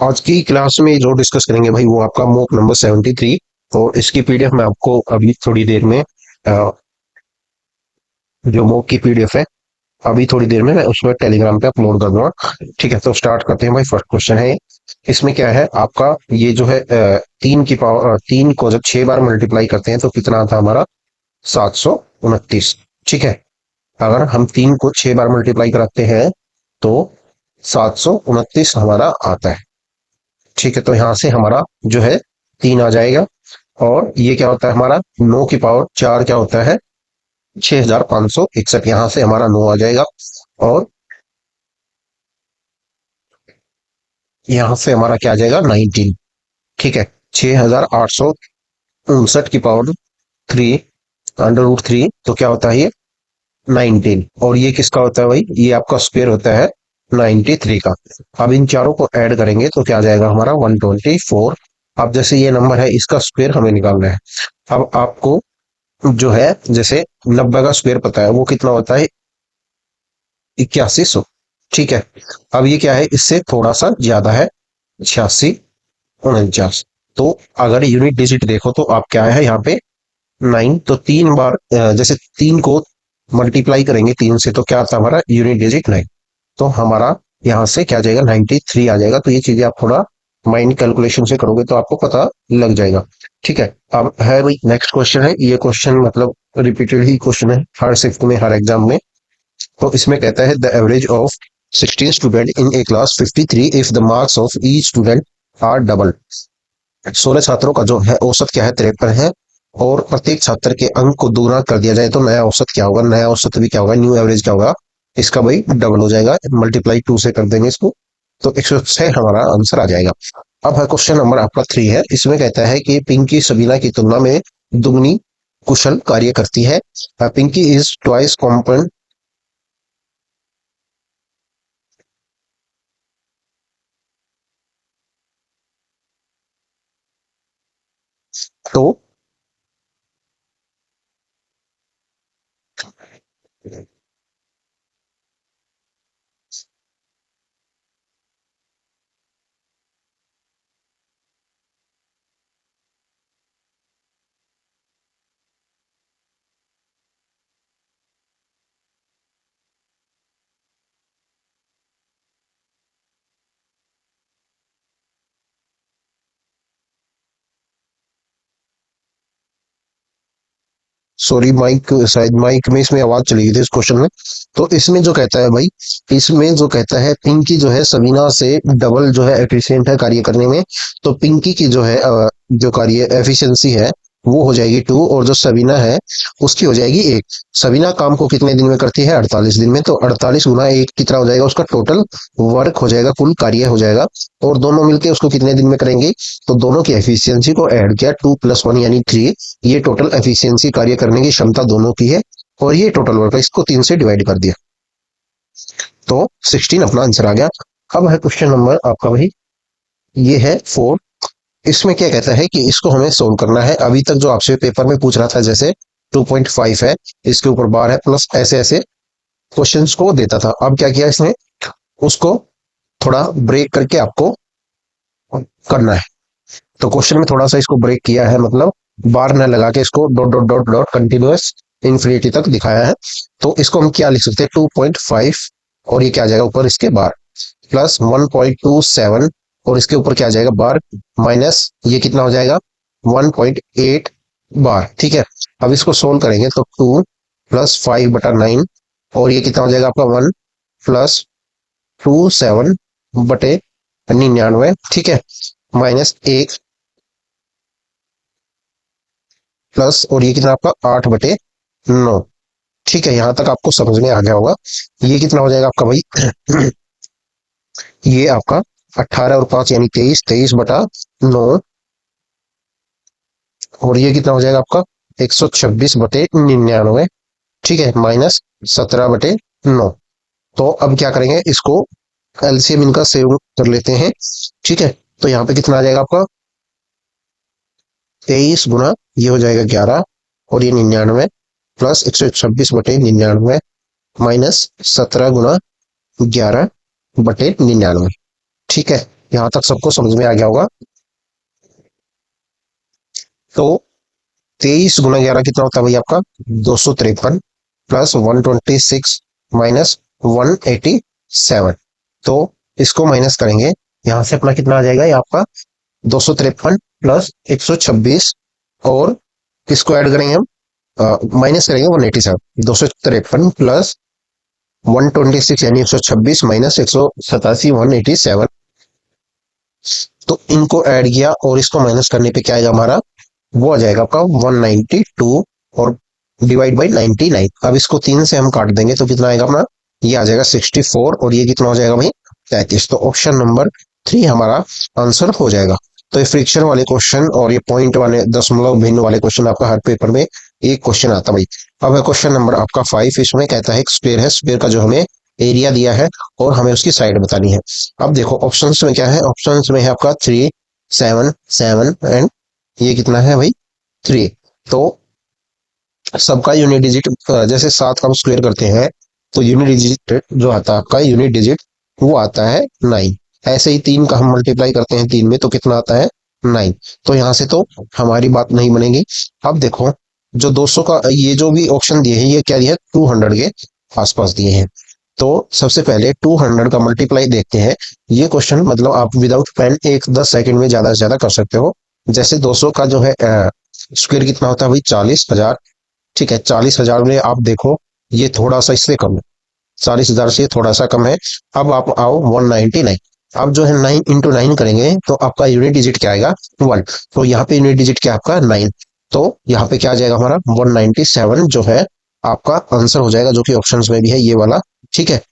आज की क्लास में जो डिस्कस करेंगे भाई वो आपका मॉक नंबर 73। और इसकी पीडीएफ मैं आपको अभी थोड़ी देर में जो मॉक की पीडीएफ है अभी थोड़ी देर में मैं उसमें टेलीग्राम पे अपलोड कर दूंगा। ठीक है, तो स्टार्ट करते हैं भाई। फर्स्ट क्वेश्चन है, इसमें क्या है आपका, ये जो है तीन की पावर, तीन को जब 6 बार मल्टीप्लाई करते हैं तो कितना आता है हमारा? 729। ठीक है, अगर हम तीन को 6 बार मल्टीप्लाई कराते हैं तो 729 हमारा आता है। ठीक है, तो यहां से हमारा जो है तीन आ जाएगा। और ये क्या होता है हमारा? 9 की पावर 4 क्या होता है? 6561। यहां से हमारा 9 आ जाएगा। और यहां से हमारा क्या आ जाएगा? 19। ठीक है, 6859 की पावर 3 √3, तो क्या होता है ये? 19। और ये किसका होता है भाई? ये आपका स्क्वायर होता है 93 का। अब इन चारों को ऐड करेंगे तो क्या आ जाएगा हमारा? 124। अब जैसे ये नंबर है इसका स्क्वायर हमें निकालना है। अब आपको जो है जैसे 90 का स्क्वायर पता है वो कितना होता है? 8100। ठीक है, अब ये क्या है? इससे थोड़ा सा ज्यादा है, 8649। तो अगर यूनिट डिजिट देखो तो आप क्या है यहाँ पे? 9। तो 3 बार जैसे तीन को मल्टीप्लाई करेंगे 3 से तो क्या आता है हमारा? Unit digit 9। तो हमारा यहाँ से क्या आ जाएगा? 93 आ जाएगा। तो ये चीजें आप थोड़ा माइंड कैलकुलेशन से करोगे तो आपको पता लग जाएगा। ठीक है, अब है भाई नेक्स्ट क्वेश्चन है। ये क्वेश्चन मतलब रिपीटेड ही क्वेश्चन है हर शिफ्ट में, हर एग्जाम में। तो इसमें कहता है the average of 16 student in a class 53 if the marks of each student are double. 16 छात्रों का जो है औसत क्या है? 53 है। और प्रत्येक छात्र के अंक को दोगुना कर दिया जाए तो नया औसत क्या होगा? नया औसत भी क्या होगा? न्यू एवरेज क्या होगा? इसका भाई डबल हो जाएगा, मल्टीप्लाई 2 से कर देंगे इसको तो 106 हमारा आंसर आ जाएगा। अब है क्वेश्चन नंबर आपका 3 है। इसमें कहता है कि पिंकी सबीना की तुलना में दुगनी कुशल कार्य करती है। Pinky is twice competent. तो सॉरी, माइक शायद माइक में इसमें आवाज चली गई थी इस क्वेश्चन में। तो इसमें जो कहता है भाई, इसमें जो कहता है पिंकी जो है सबीना से डबल जो है एफिशिएंट है कार्य करने में। तो पिंकी की जो है जो कार्य एफिशिएंसी है वो हो जाएगी 2, और जो सबीना है उसकी हो जाएगी 1। सबीना काम को कितने दिन में करती है? 48 दिन में। तो 48 गुना 1 कितना हो जाएगा? उसका टोटल वर्क हो जाएगा, कुल कार्य हो जाएगा। और दोनों मिलके उसको कितने दिन में करेंगे? तो दोनों की एफिशिएंसी को ऐड किया, 2 + 1 यानी 3। ये टोटल एफिशिएंसी कार्य करने की क्षमता दोनों की है। और ये टोटल वर्क है, इसको 3 से डिवाइड कर दिया तो 16 अपना आंसर आ गया। अब है क्वेश्चन नंबर आपका भाई, ये है 4। इसमें क्या कहता है कि इसको हमें सोल्व करना है। अभी तक जो आपसे पेपर में पूछ रहा था जैसे 2.5 है, इसके ऊपर बार है प्लस, ऐसे ऐसे क्वेश्चंस को देता था। अब क्या किया इसने? उसको थोड़ा ब्रेक करके आपको करना है। तो क्वेश्चन में थोड़ा सा इसको ब्रेक किया है, मतलब बार न लगा के इसको dot dot dot dot continuous infinity तक दिखाया है। तो इसको हम क्या लिख सकते हैं? 2.5 और ये क्या आ जाएगा ऊपर इसके बार, प्लस 1.27 और इसके ऊपर क्या आ जाएगा? बार, माइनस ये कितना हो जाएगा? 1.8 बार। ठीक है, अब इसको सोल्व करेंगे तो 2 + 5/9 और ये कितना हो जाएगा आपका? 1 + 27/99। ठीक है, माइनस 1 प्लस, और ये कितना आपका? 8/9। ठीक है, यहां तक आपको समझ में आ गया होगा। ये कितना हो जाएगा आपका भाई? ये आपका 18 और 5 यानी 23, 23/9। और ये कितना हो जाएगा आपका? 126/99। ठीक है, माइनस 17/9। तो अब क्या करेंगे? इसको एलसीएम इनका सेव कर लेते हैं। ठीक है, तो यहाँ पे कितना आ जाएगा आपका? 23 गुना ये हो जाएगा 11 और ये 99 प्लस 126/99 माइनस 17 गुना 11/99। ठीक है, यहाँ तक सबको समझ में आ गया होगा। तो 23 × 11 कितना होता है भाई आपका 253 प्लस 126 माइनस 187। तो इसको माइनस करेंगे, यहाँ से अपना कितना आ जाएगा, ये आपका 253 प्लस 126 और किसको ऐड करेंगे हम, माइनस करेंगे 187। 253 प्लस 126 यानी 126 माइनस 187 187। तो इनको ऐड किया और इसको माइनस करने पे क्या आएगा हमारा, वो आ जाएगा आपका 192 और डिवाइड बाई 99। अब इसको 3 से हम काट देंगे तो कितना आएगा अपना, ये आ जाएगा 64 और ये कितना हो जाएगा भाई 33। तो ऑप्शन नंबर 3 हमारा आंसर हो जाएगा। तो ये फ्रिक्शन वाले क्वेश्चन और ये पॉइंट वाले दशमलव भिन्न वाले क्वेश्चन आपका हर पेपर में एक क्वेश्चन आता भाई। अब है क्वेश्चन नंबर आपका 5। इसमें कहता है एक स्क्वायर है, स्क्वायर का जो हमें एरिया दिया है और हमें उसकी साइड बतानी है। अब देखो ऑप्शंस में क्या है, ऑप्शंस में है आपका 3 7 7 एंड ये कितना है भाई 3। तो सबका यूनिट डिजिट, जैसे 7 का हम स्क्वायर करते हैं तो यूनिट डिजिट जो आता है आपका यूनिट डिजिट वो आता है 9। ऐसे ही 3 का हम मल्टीप्लाई करते हैं 3 में तो कितना आता है 9। तो यहाँ से तो हमारी बात नहीं बनेगी। अब देखो जो 200 का ये जो भी ऑप्शन दिए हैं ये क्या दिया है 200 के आसपास दिए हैं। तो सबसे पहले 200 का मल्टीप्लाई देखते हैं। ये क्वेश्चन मतलब आप विदाउट पेन एक 10 सेकंड में ज्यादा से ज्यादा कर सकते हो। जैसे 200 का जो है स्क्वायर कितना होता है भाई 40,000। ठीक है 40,000 में आप देखो ये थोड़ा सा इससे कम है, 40,000 से थोड़ा सा कम है। अब आप आओ 199। अब जो है 9 × 9 करेंगे तो आपका यूनिट डिजिट क्या आएगा 1। तो यहाँ पे यूनिट डिजिट क्या आपका 9। तो यहाँ पे क्या आ जाएगा हमारा 197 जो है आपका आंसर हो जाएगा, जो कि ऑप्शंस में भी है ये वाला। ठीक है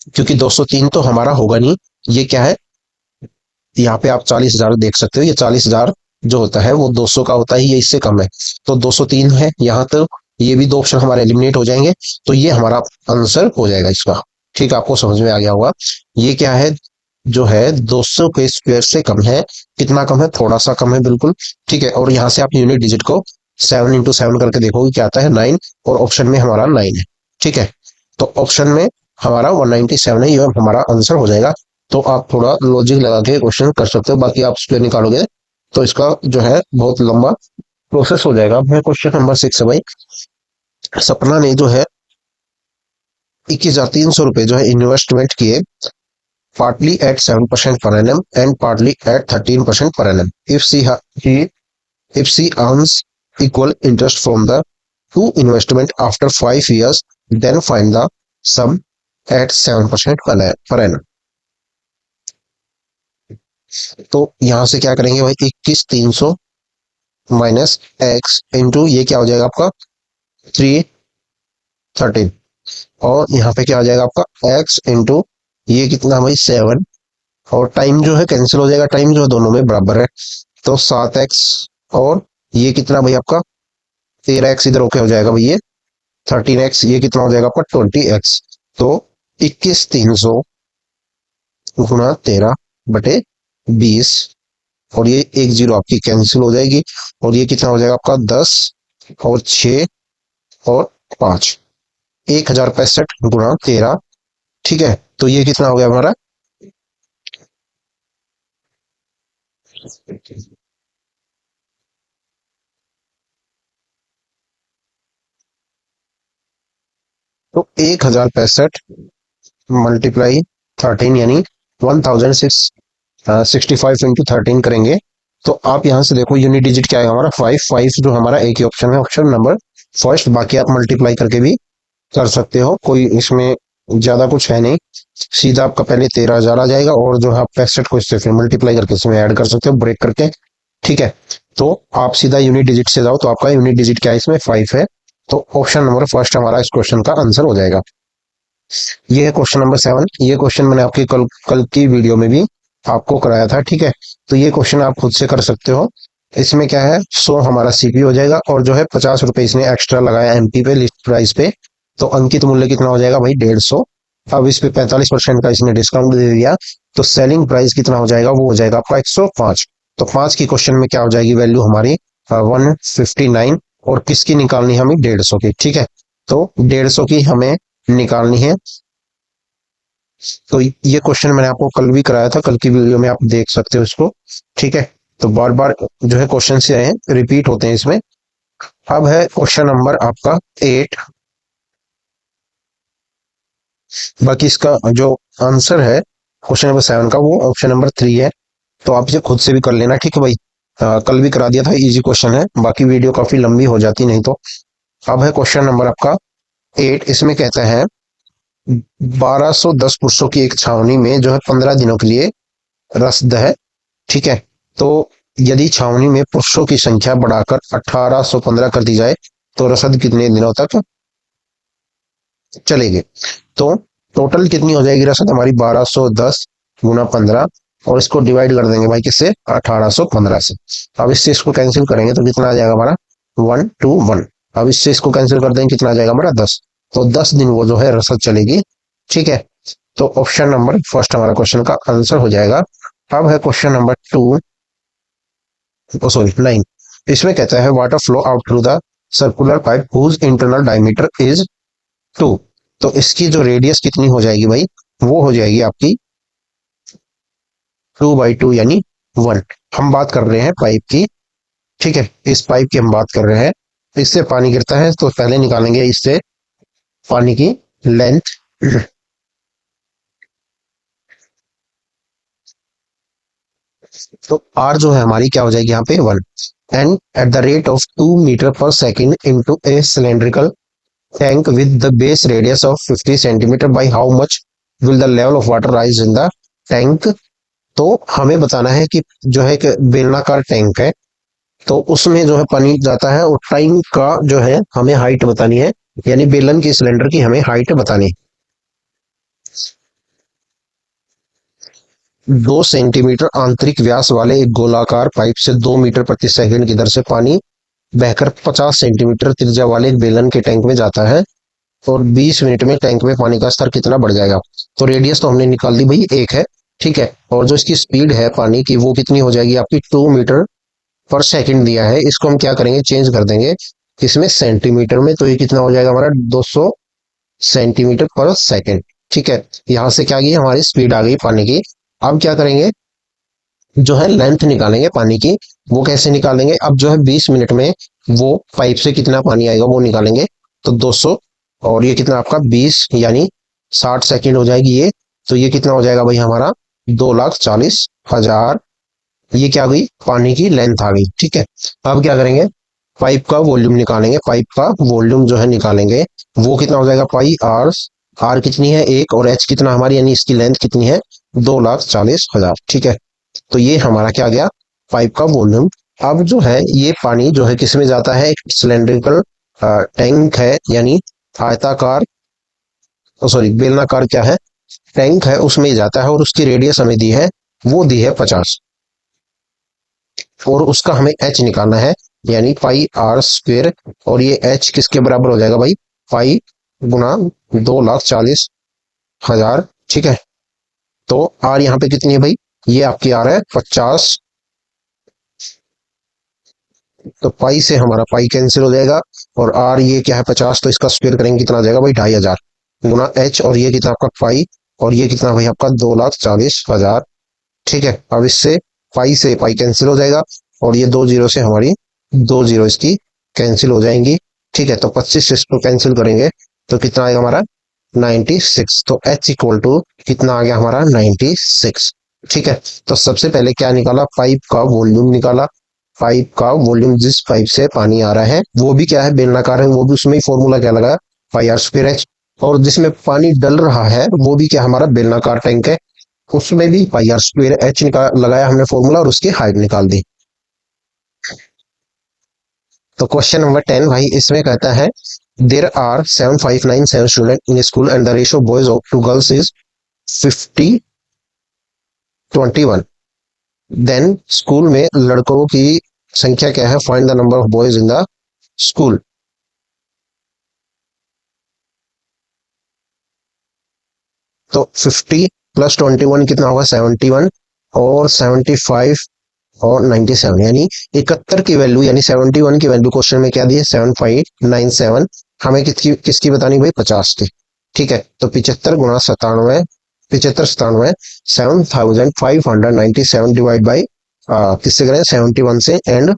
क्योंकि 203 तो हमारा होगा नहीं, ये क्या है यहाँ पे आप 40,000 देख सकते हो, ये 40,000 जो होता है वो 200 का होता है, ये इससे कम है। तो 203 है यहाँ, तो ये भी 2 ऑप्शन हमारे एलिमिनेट हो जाएंगे। तो ये हमारा आंसर हो जाएगा इसका। ठीक है आपको समझ में आ गया होगा। ये क्या है जो है 200 के स्क्वायर से कम है, कितना कम है थोड़ा सा कम है बिल्कुल। ठीक है और यहाँ से आप यूनिट डिजिट को 7 × 7 करके देखोगे क्या आता है 9 और ऑप्शन में हमारा 9 है। ठीक है तो ऑप्शन में हमारा 197 है, ये हमारा आंसर हो जाएगा। तो आप थोड़ा लॉजिक लगा के क्वेश्चन कर सकते हो, बाकी आप स्क्वायर निकालोगे तो इसका जो है बहुत लंबा प्रोसेस हो जाएगा। मैं क्वेश्चन नंबर 6 है भाई। सपना ने जो है 21,300 रुपए जो है इन्वेस्टमेंट किए, partly at 7% per annum and partly at 13% per annum. If she earns equal interest from the two investment after 5 years, then find the sum at 7% per annum. तो यहां से क्या करेंगे भाई 21,300 माइनस एक्स इंटू ये क्या हो जाएगा आपका 313 और यहाँ पे क्या हो जाएगा आपका एक्स इंटू ये कितना भाई 7 और टाइम जो है कैंसिल हो जाएगा, टाइम जो है दोनों में बराबर है। तो 7x और ये कितना भाई आपका 13x इधर ओके हो जाएगा भाई, ये 13x ये कितना हो जाएगा आपका 20x। तो 21,300 गुना 13/20 और ये 10 आपकी कैंसिल हो जाएगी और ये कितना हो जाएगा आपका 10 और 6 और 5 1065 गुना 13। ठीक है तो ये कितना हो गया हमारा तो 1065 मल्टीप्लाई 13 यानी 1065 इंटू 13 करेंगे। तो आप यहां से देखो यूनिट डिजिट क्या है हमारा 5 5 जो हमारा एक ही ऑप्शन है, ऑप्शन नंबर फर्स्ट। बाकी आप मल्टीप्लाई करके भी कर सकते हो, कोई इसमें ज्यादा कुछ है नहीं। सीधा आपका पहले 13,000 आ जाएगा और जो है आप 65 को इससे फिर मल्टीप्लाई करके इसमें ऐड कर सकते हो ब्रेक करके। ठीक है तो आप सीधा यूनिट डिजिट से जाओ तो आपका यूनिट डिजिट क्या है इसमें 5 है। तो ऑप्शन नंबर फर्स्ट हमारा इस क्वेश्चन का आंसर हो जाएगा। ये है क्वेश्चन नंबर 7। ये क्वेश्चन मैंने आपकी कल की वीडियो में भी आपको कराया था। ठीक है तो ये क्वेश्चन आप खुद से कर सकते हो। इसमें क्या है 100 हमारा सीपी हो जाएगा और जो है 50 रुपए इसने एक्स्ट्रा लगाया एमपी पे लिस्ट प्राइस पे। तो अंकित मूल्य कितना हो जाएगा भाई 150। अब इस पे 45% का इसने डिस्काउंट दे दिया तो सेलिंग प्राइस कितना हो जाएगा, वो हो जाएगा आपका 105। तो 5 की क्वेश्चन में क्या हो जाएगी वैल्यू हमारी 159 और किसकी निकालनी है हमें 150 की। ठीक है तो 150 की हमें निकालनी है तो ये क्वेश्चन मैंने आपको कल भी कराया था, कल की वीडियो में आप देख सकते हो इसको। ठीक है, तो बार बार जो है क्वेश्चन से आए हैं, रिपीट होते हैं इसमें। अब है क्वेश्चन नंबर आपका 8। बाकी इसका जो आंसर है क्वेश्चन नंबर 7 का, वो ऑप्शन नंबर 3 है। तो आप इसे खुद से भी कर लेना, ठीक है भाई। कल भी करा दिया था, इजी क्वेश्चन है, बाकी वीडियो काफी लंबी हो जाती नहीं तो। अब है क्वेश्चन नंबर आपका 8। इसमें कहता है 1210 पुरुषों की एक छावनी में जो है 15 दिनों के लिए रसद है। ठीक है, तो यदि छावनी में पुरुषों की संख्या बढ़ाकर 1815 कर दी जाए तो रसद कितने दिनों तक चलेगी। तो टोटल कितनी हो जाएगी रसद हमारी, 1210 गुना 15, और इसको डिवाइड कर देंगे भाई किससे, 1815 से। अब इससे इसको कैंसिल करेंगे तो कितना आ जाएगा हमारा, 121। अब इससे इसको कैंसिल कर देंगे, कितना आ जाएगा हमारा, 10। तो 10 दिन वो जो है रसद चलेगी। ठीक है, तो ऑप्शन नंबर फर्स्ट हमारा क्वेश्चन का आंसर हो जाएगा। अब है क्वेश्चन नंबर 2, सॉरी 9। इसमें कहता है water flow out through the circular pipe whose internal diameter is 2। तो इसकी जो रेडियस कितनी हो जाएगी भाई, वो हो जाएगी आपकी 2/2 यानी 1। हम बात कर रहे हैं पाइप की। ठीक है, इस पाइप की हम बात कर रहे हैं, इससे पानी गिरता है, तो पहले निकालेंगे इससे पानी की लेंथ। तो आर जो है हमारी क्या हो जाएगी यहाँ पे, 1। And at the rate of 2 metre पर second into a cylindrical tank with the base radius of 50 centimetre, by how much will the level of water rise in the tank. तो हमें बताना है कि जो है एक बेलनाकार टैंक है, तो उसमें जो है पानी जाता है, और टैंक का जो है हमें हाइट बतानी है, यानी बेलन की सिलेंडर की हमें हाइट बतानी है। 2 सेंटीमीटर आंतरिक व्यास वाले एक गोलाकार पाइप से 2 मीटर प्रति सेकंड की दर से पानी बहकर 50 सेंटीमीटर त्रिज्या वाले एक बेलन के टैंक में जाता है, और 20 मिनट में टैंक में पानी का स्तर कितना बढ़ जाएगा। तो रेडियस तो हमने निकाल दी भाई, 1 है। ठीक है, और जो इसकी स्पीड है पानी की, वो कितनी हो जाएगी आपकी, 2 मीटर पर सेकंड दिया है, इसको हम क्या करेंगे, चेंज कर देंगे इसमें सेंटीमीटर में, तो ये कितना हो जाएगा हमारा, 200 सेंटीमीटर पर सेकंड। ठीक है, यहां से क्या गई हमारी स्पीड आ गई पानी की। अब क्या करेंगे, जो है लेंथ निकालेंगे पानी की। वो कैसे निकालेंगे, अब जो है 20 मिनट में वो पाइप से कितना पानी आएगा वो निकालेंगे। तो 200, और ये कितना आपका 20 यानी 60 सेकंड हो जाएगी ये। तो ये कितना हो जाएगा भाई हमारा, 2,40,000। ये क्या गई, पानी की लेंथ आ गई। ठीक है, अब क्या करेंगे, पाइप का वॉल्यूम निकालेंगे, पाइप का वॉल्यूम जो है निकालेंगे। वो कितना हो जाएगा, पाई आर। आर कितनी है, 1, और एच कितना हमारी, यानी इसकी लेंथ कितनी है, 2,40,000। ठीक है, तो ये हमारा क्या गया, पाइप का वॉल्यूम। अब जो है ये पानी जो है किसमें जाता है, एक सिलेंड्रिकल टैंक है, यानी आयताकार, सॉरी बेलनाकार क्या है, टैंक है, उसमें जाता है, और उसकी रेडियस हमें दी है, वो दी है 50, और उसका हमें एच निकालना है, यानी पाई आर स्क्वेयर। और ये एच किसके बराबर हो जाएगा भाई, पाई गुना 2,40,000। ठीक है, तो आर यहाँ पे कितनी है भाई, ये आपकी आर है 50। तो पाई से हमारा पाई कैंसिल हो जाएगा, और आर ये क्या है 50, तो इसका स्क्वायर करेंगे कितना आ जाएगा भाई, 2,500 गुना एच, और ये कितना आपका पाई, और ये कितना भाई आपका 2,40,000। ठीक है, अब इससे पाई से पाई कैंसिल हो जाएगा, और ये 2 जीरो से हमारी 2 जीरो इसकी कैंसिल हो जाएंगी। ठीक है, तो 25 से इसको कैंसिल करेंगे तो कितना आएगा हमारा, 96। तो एच इक्वल टू कितना आ गया हमारा, 96। ठीक है, तो सबसे पहले क्या निकाला, पाइप का वॉल्यूम निकाला। पाइप का वॉल्यूम, जिस पाइप से पानी आ रहा है वो भी क्या है, बेलनाकार है, वो भी उसमें ही फॉर्मूला क्या लगा, पाई आर स्क्वायर एच। और जिसमें पानी डल रहा है वो भी क्या हमारा बेलनाकार टैंक है, उसमें भी पाई आर स्क्वायर एच निकाल लगाया हमने फॉर्मूला, और उसकी हाइट निकाल दी। तो क्वेश्चन नंबर 10 भाई, इसमें कहता है there are 7,597 student in school and the ratio boys to girls is 50:21। Then school में लड़कों की संख्या क्या है, find the number of boys in the school. तो 50 प्लस 21 कितना होगा, 71, और 75 और 97, यानी 71 की वैल्यू, यानी 71 की वैल्यू क्वेश्चन में क्या दी है, 7,597। हमें किसकी किसकी बतानी भाई, 50 की। ठीक है, तो 75 गुना 97 75 97 7597 डिवाइड बाई किससे करें 71 से, एंड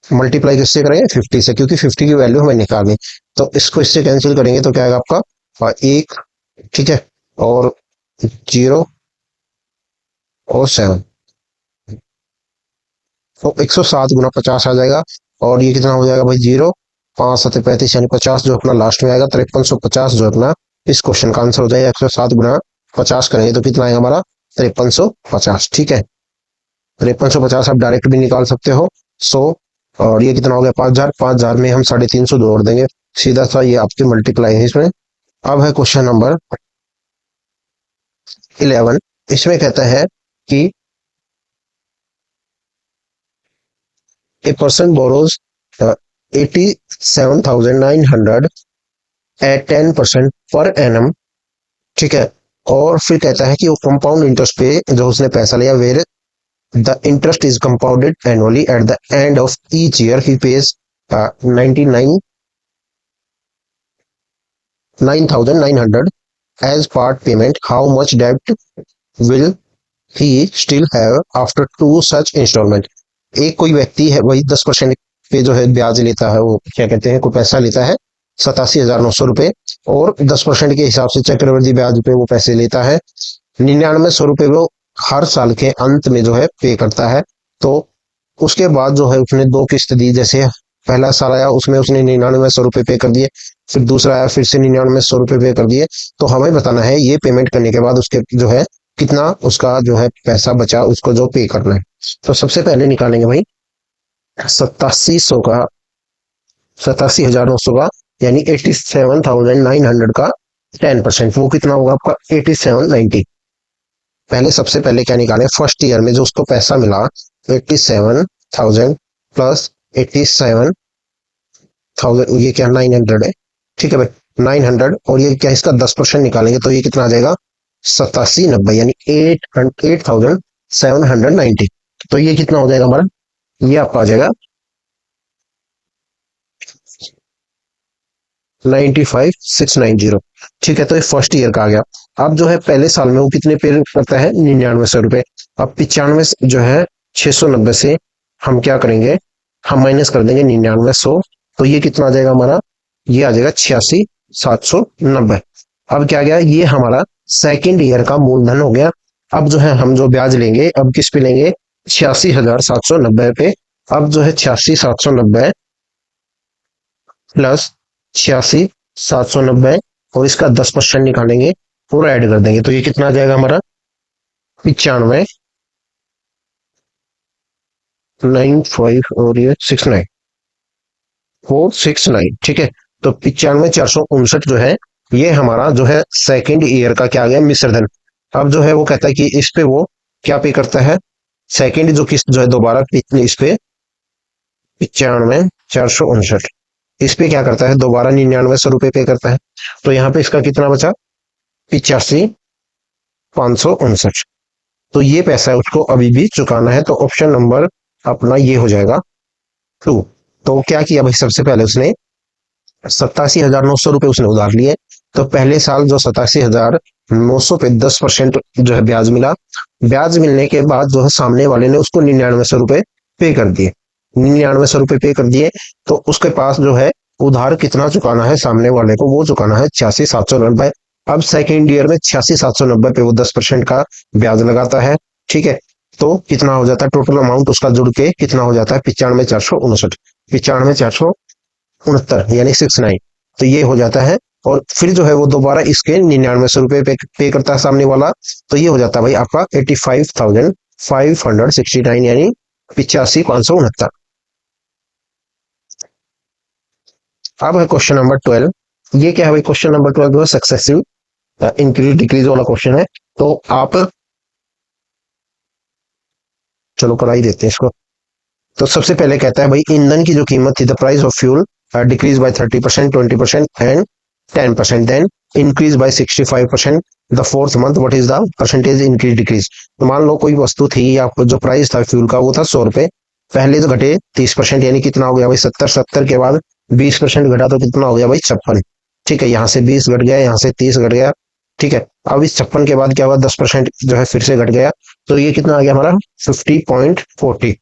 मल्टीप्लाई किससे करेंगे 50 से, क्योंकि 50 की वैल्यू हमें निकालनी। तो इसको इससे कैंसिल करेंगे तो क्या आएगा आपका एक, ठीक है, और 0 और 7, तो 107 गुना 50 आ जाएगा। और ये कितना हो जाएगा भाई 0, 5 7 35 यानी 50 जो अपना लास्ट में आएगा 5350 जो अपना इस क्वेश्चन का आंसर हो जाएगा। 107 गुना 50 करेंगे तो कितना आएगा हमारा 5350, ठीक है। 5350 आप डायरेक्ट भी निकाल सकते हो। और ये कितना हो गया 5000, 5000 में हम 350 जोड़ देंगे, सीधा सा ये आपकी मल्टीप्लाई है इसमें। अब है क्वेश्चन नंबर 11। इसमें कहता है कि a person borrows 87,900 eight 10% per annum, ठीक है। और फिर कहता है कि वो कंपाउंड इंटरेस्ट पे जो उसने पैसा लिया, where the interest is compounded annually at the end of each year he pays 9,900 as part payment, how much डेब्ट will he still have after 2 such instalment. एक कोई व्यक्ति है वही 10% पे जो है ब्याज लेता है, वो क्या कहते हैं कोई पैसा लेता है 87,900 रुपए, और 10% के हिसाब से चक्रवृद्धि ब्याज पे वो पैसे लेता है। 9900 रुपए वो हर साल के अंत में जो है पे करता है। तो उसके बाद जो है उसने 2 किस्त दी, जैसे पहला साल आया उसमें उसने 9900 रुपए पे कर दिए, फिर दूसरा आया फिर से 9900 रुपए पे कर दिए। तो हमें बताना है ये पेमेंट करने के बाद उसके जो है कितना उसका जो है पैसा बचा, उसको जो पे करना है। तो सबसे पहले निकालेंगे भाई 8700 का, 87,900 का, यानी 87,900 का 10%, वो कितना होगा आपका 8790। पहले सबसे पहले क्या निकालें, फर्स्ट ईयर में जो उसको पैसा मिला 87,000 प्लस 87,000, ये क्या 900 है, ठीक है भाई 900, और ये क्या इसका 10% निकालेंगे तो ये कितना आ जाएगा 8790, यानी 8,790। तो ये कितना हो जाएगा हमारा, ये आपका आ जाएगा 95,690, ठीक है। तो ये फर्स्ट ईयर का आ गया। अब जो है पहले साल में वो कितने पे करता है 9900 रुपए। अब 95 जो है 690 से हम क्या करेंगे, हम माइनस कर देंगे 9900, तो ये कितना आ जाएगा हमारा, ये आ जाएगा 86,790। अब क्या गया, ये हमारा सेकेंड ईयर का मूलधन हो गया। अब जो है हम जो ब्याज लेंगे अब किस पे लेंगे 86,790 पे। अब जो है 86,790 प्लस 86,790 और इसका 10% निकालेंगे और ऐड कर देंगे, तो ये कितना आ जाएगा हमारा 95,95 और ये 69 469, ठीक है। तो 95,459 जो है ये हमारा जो है सेकेंड ईयर का क्या आ गया मिश्रधन। अब जो है वो कहता है कि इस पे वो क्या पे करता है, सेकेंड जो किस्त जो है दोबारा इस पे 95,459 इस पे क्या करता है दोबारा 9900 रुपए पे करता है। तो यहाँ पे इसका कितना बचा 85,559। तो ये पैसा है उसको अभी भी चुकाना है। तो ऑप्शन नंबर अपना ये हो जाएगा 2। तो क्या किया भाई, सबसे पहले उसने 87,900 रुपए उसने उधार लिए। तो पहले साल जो 87,900 पे 10% जो है ब्याज मिला। ब्याज मिलने के बाद जो है सामने वाले ने उसको 9900 रुपए पे कर दिए। 9900 रुपए पे कर दिए तो उसके पास जो है उधार कितना चुकाना है सामने वाले को, वो चुकाना है 86,790। अब सेकेंड ईयर में 86,790 पे वो 10% का ब्याज लगाता है, ठीक है। तो कितना हो जाता है टोटल अमाउंट उसका जुड़ के कितना हो जाता है 95,459, 95,469 यानी 69। तो ये हो जाता है। और फिर जो है वो दोबारा इसके 9900 रुपए पे करता है सामने वाला। तो ये हो जाता है भाई आपका 85,569 यानी 85,569। अब है क्वेश्चन नंबर 12। ये क्या है भाई, क्वेश्चन नंबर 12 जो है सक्सेसिव इंक्रीज डिक्रीज वाला क्वेश्चन है। तो आप चलो कर ही देते हैं इसको। तो सबसे पहले कहता है भाई ईंधन की जो कीमत थी the price of fuel decrease by 30%, 20% and 10%, then increase by 65% the fourth month, what is the percentage increase decrease. तो मान लो कोई वस्तु थी आपको जो प्राइस था फ्यूल का वो था 100 रुपए, पहले तो घटे 30% यानी कितना हो गया भाई 70, 70 के बाद 20% घटा तो कितना हो गया भाई 56, ठीक है। यहाँ से 20 घट गया, यहाँ से 30 घट गया, ठीक है। अब इस 56 के बाद क्या हुआ, 10% जो है फिर से घट गया, तो ये कितना आ गया हमारा 50.40।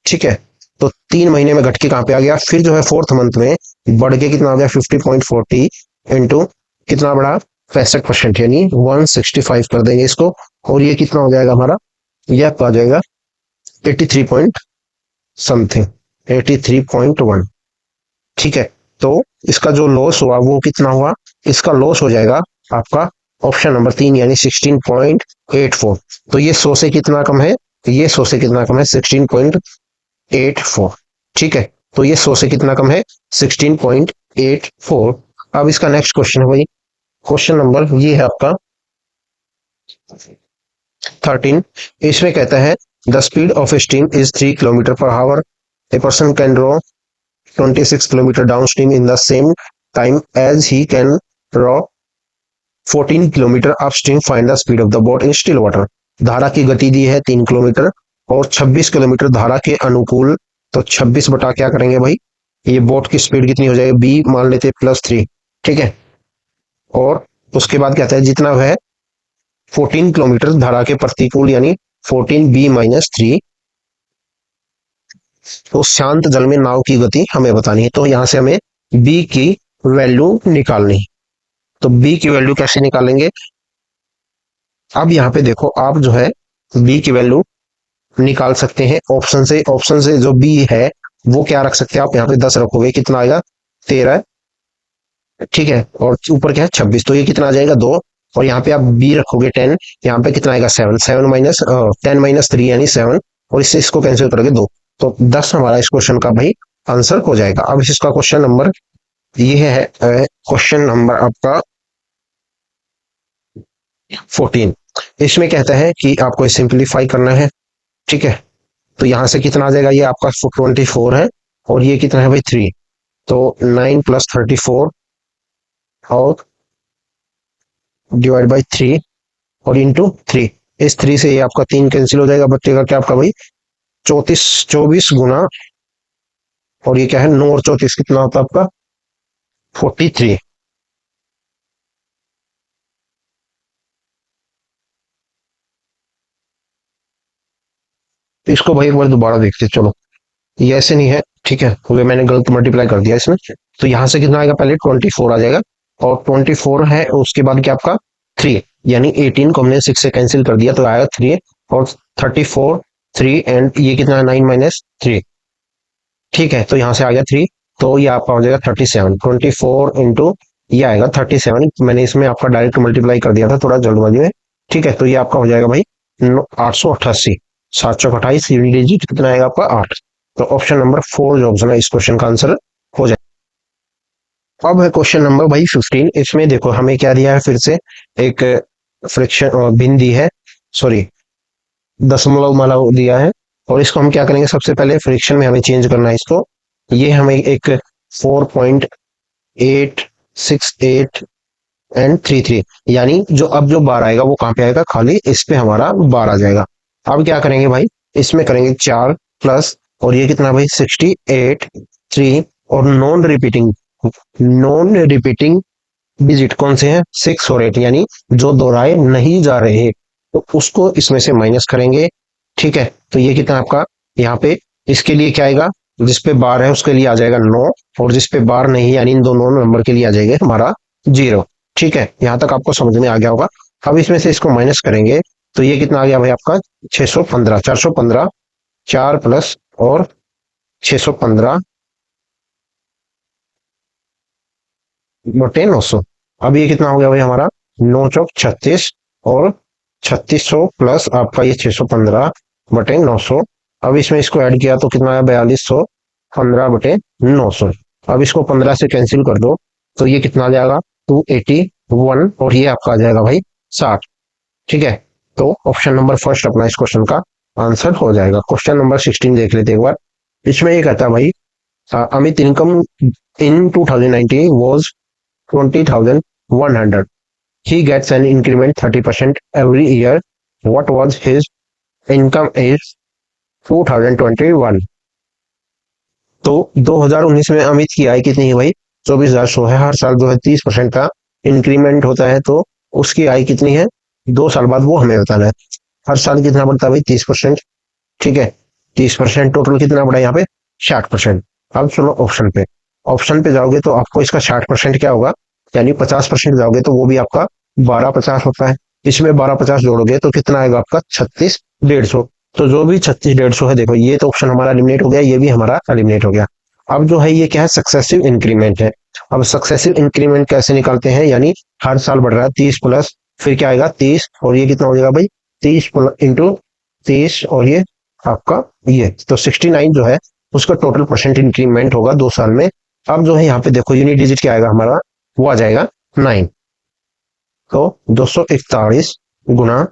ठीक है, तो 3 महीने में घट के कहाँ पे आ गया, फिर जो है फोर्थ मंथ में बढ़ के कितना आ गया 50.40 इंटू कितना बढ़ा 65%, यानी 165 कर देंगे इसको, और ये कितना हो जाएगा हमारा, ये आपका आ जाएगा 83 पॉइंट समथिंग, 83.1। ठीक है, तो इसका जो लॉस हुआ वो कितना हुआ, इसका लॉस हो जाएगा आपका ऑप्शन नंबर 3 यानी 16.84। तो ये 100 से कितना कम है, ये 100 से कितना कम है 16.84। ठीक है, तो ये 100 से कितना कम है 16.84। अब इसका नेक्स्ट क्वेश्चन है भाई, क्वेश्चन नंबर ये है आपका 13। इसमें कहता है the speed of steam is 3 kilometre per hour, a person can draw 26 kilometre downstream in the same time as he can draw 14 kilometre upstream, find the speed of the boat in still water. धारा की गति दी है 3 kilometre और 26 kilometre धारा के अनुकूल, तो 26 बटा क्या करेंगे भाई, ये बोट की स्पीड कितनी हो जाएगी, बी मान लेते +3। ठीक है, और उसके बाद कहता है जितना है 14 किलोमीटर धारा के प्रतिकूल, यानी 14b-3, तो शांत जल में नाव की गति हमें बतानी है। तो यहां से हमें बी की वैल्यू निकालनी है। तो बी की वैल्यू कैसे निकालेंगे, अब यहाँ पे देखो आप जो है बी की वैल्यू निकाल सकते हैं ऑप्शन से। ऑप्शन से जो बी है वो क्या रख सकते हैं आप, यहाँ पे 10 रखोगे कितना आएगा 13। ठीक है, और ऊपर क्या है 26, तो ये कितना आ जाएगा 2, और यहाँ पे आप बी रखोगे 10, यहाँ पे कितना आएगा 7, 7 माइनस 10-3 यानी 7, और इससे इसको कैंसिल करोगे 2, तो 10 हमारा इस क्वेश्चन का भाई आंसर हो जाएगा। अब इसका क्वेश्चन नंबर ये है, क्वेश्चन नंबर आपका 14। इसमें कहता है कि आपको सिंप्लीफाई करना है। ठीक है, तो यहां से कितना आ जाएगा, ये आपका 24 है और ये कितना है भाई 3, तो 9 + 34 और डिवाइड बाई 3 और इंटू 3, इस 3 से ये आपका 3 कैंसिल हो जाएगा, बचेगा क्या आपका भाई 34, 24 गुना, और ये क्या है 9 और 34 कितना होता है आपका 43। तो इसको भाई एक बार दोबारा देखते हैं, चलो ये ऐसे नहीं है। ठीक है, क्योंकि मैंने गलत मल्टीप्लाई कर दिया इसमें, तो यहां से कितना आएगा, पहले 24 आ जाएगा, और 24 है उसके बाद क्या आपका 3, यानी 18 को हमने 6 से कैंसिल कर दिया तो आएगा 3, और 34 3 एंड ये कितना है 9-3। ठीक है, तो यहाँ से आ गया 3, तो ये आपका हो जाएगा 37, 24 इंटू ये आएगा 37, मैंने इसमें आपका डायरेक्ट मल्टीप्लाई कर दिया था थोड़ा जल्दबाजी में। ठीक है, तो ये आपका हो जाएगा भाई 888, 728 डिजिट कितना आएगा आपका 8। तो ऑप्शन नंबर 4 जो ऑप्शन है इस क्वेश्चन का आंसर हो जाएगा। अब है क्वेश्चन नंबर भाई 15। इसमें देखो हमें क्या दिया है, फिर से एक फ्रैक्शन भिन्न दी है, सॉरी दशमलव माला दिया है, और इसको हम क्या करेंगे, सबसे पहले फ्रैक्शन में हमें चेंज करना है इसको। ये हमें एक 4.868 एंड 33, यानी जो अब जो बार आएगा वो कहाँ पे आएगा, खाली इस पे हमारा बार आ जाएगा। अब क्या करेंगे भाई, इसमें करेंगे 4 प्लस, और ये कितना भाई 68 3, और नॉन रिपीटिंग डिजिट कौन से हैं 6 और 8, यानी जो दोहराए नहीं जा रहे, तो उसको इसमें से माइनस करेंगे। ठीक है, तो ये कितना आपका यहाँ पे इसके लिए क्या आएगा, जिस पे बार है उसके लिए आ जाएगा 9, और जिस पे बार नहीं यानी इन दोनों नंबर के लिए आ जाएगा हमारा 0। ठीक है, यहाँ तक आपको समझ में आ गया होगा। अब इसमें से इसको माइनस करेंगे तो ये कितना आ गया भाई आपका 615, 415, 4 प्लस और 615 बटे 900। अब ये कितना हो गया भाई हमारा 9 चौक 36, और 3600 प्लस आपका ये 615 बटे 900। अब इसमें इसको ऐड किया तो कितना आया 4215 बटे 900। अब इसको 15 से कैंसिल कर दो तो ये कितना आ जाएगा 281, और ये आपका आ जाएगा भाई 60। ठीक है, तो ऑप्शन नंबर फर्स्ट अपना इस क्वेश्चन का आंसर हो जाएगा। क्वेश्चन नंबर 16 देख लेते एक बार। इसमें ये कहता है भाई Amit income in 2019 was 20,100. He gets an increment 30% every year. What was his income is 2021? तो 2019 में अमित की आय कितनी है भाई 24,100 है। हर साल जो है 30% का इंक्रीमेंट होता है, तो उसकी आय कितनी है 2 साल बाद, वो हमें बताना है। हर साल कितना बढ़ता है भाई 30%। ठीक है, 30%, टोटल कितना बढ़ा यहाँ पे 60%। अब चलो ऑप्शन पे, ऑप्शन पे जाओगे तो आपको इसका 60% क्या होगा, यानी 50% जाओगे तो वो भी आपका 1250 होता है। इसमें 1250 जोड़ोगे तो कितना आएगा आपका 36,150। तो जो भी 36,150 है, देखो ये तो ऑप्शन हमारा एलिमिनेट हो गया, ये भी हमारा एलिमिनेट हो गया। अब जो है ये क्या है, सक्सेसिव इंक्रीमेंट है। अब सक्सेसिव इंक्रीमेंट कैसे निकालते हैं, यानी हर साल बढ़ रहा है 30 प्लस, फिर क्या आएगा 30, और ये कितना हो जाएगा भाई 30 इंटू 30, और ये आपका ये तो 69 जो है उसका टोटल परसेंट इंक्रीमेंट होगा 2 साल में। अब जो है यहाँ पे देखो यूनिट डिजिट क्या आएगा हमारा, वो आ जाएगा 9। तो 241 गुना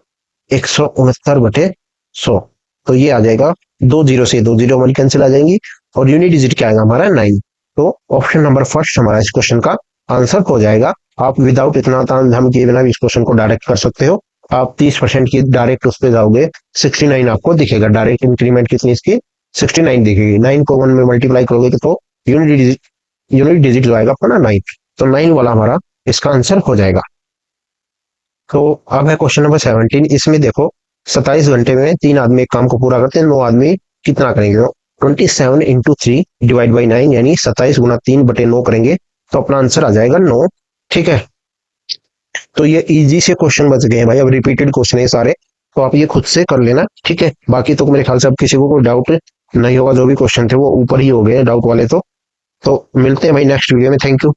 169/100, तो ये आ जाएगा 2 जीरो से 2 जीरो हमारी कैंसिल आ जाएंगी, और यूनिट डिजिट क्या आएगा हमारा 9। तो ऑप्शन नंबर फर्स्ट हमारा इस क्वेश्चन का आंसर हो जाएगा। आप विदाउट इतना तामझाम किए बिना भी इस क्वेश्चन को डायरेक्ट कर सकते हो। आप 30% की डायरेक्ट उस पर जाओगे, 69 आपको दिखेगा, डायरेक्ट इंक्रीमेंट कितनी इसकी 69 दिखेगी। 9 को 1 में मल्टीप्लाई करोगे तो यूनिट डिजिट जो आएगा अपना 9, तो 9 वाला हमारा इसका आंसर हो जाएगा। तो अब है क्वेश्चन नंबर 17। इसमें देखो 27 घंटे में 3 आदमी एक काम को पूरा करते हैं, 9 आदमी कितना करेंगे, 27 × 3 / 9, यानी 27 × 3/9 करेंगे, तो अपना आंसर आ जाएगा 9। ठीक है, तो ये इजी से क्वेश्चन बच गए हैं भाई, अब रिपीटेड क्वेश्चन है सारे, तो आप ये खुद से कर लेना। ठीक है, बाकी तो मेरे ख्याल से अब किसी को कोई डाउट नहीं होगा, जो भी क्वेश्चन थे वो ऊपर ही हो गए डाउट वाले। तो मिलते हैं भाई नेक्स्ट वीडियो में। Thank you.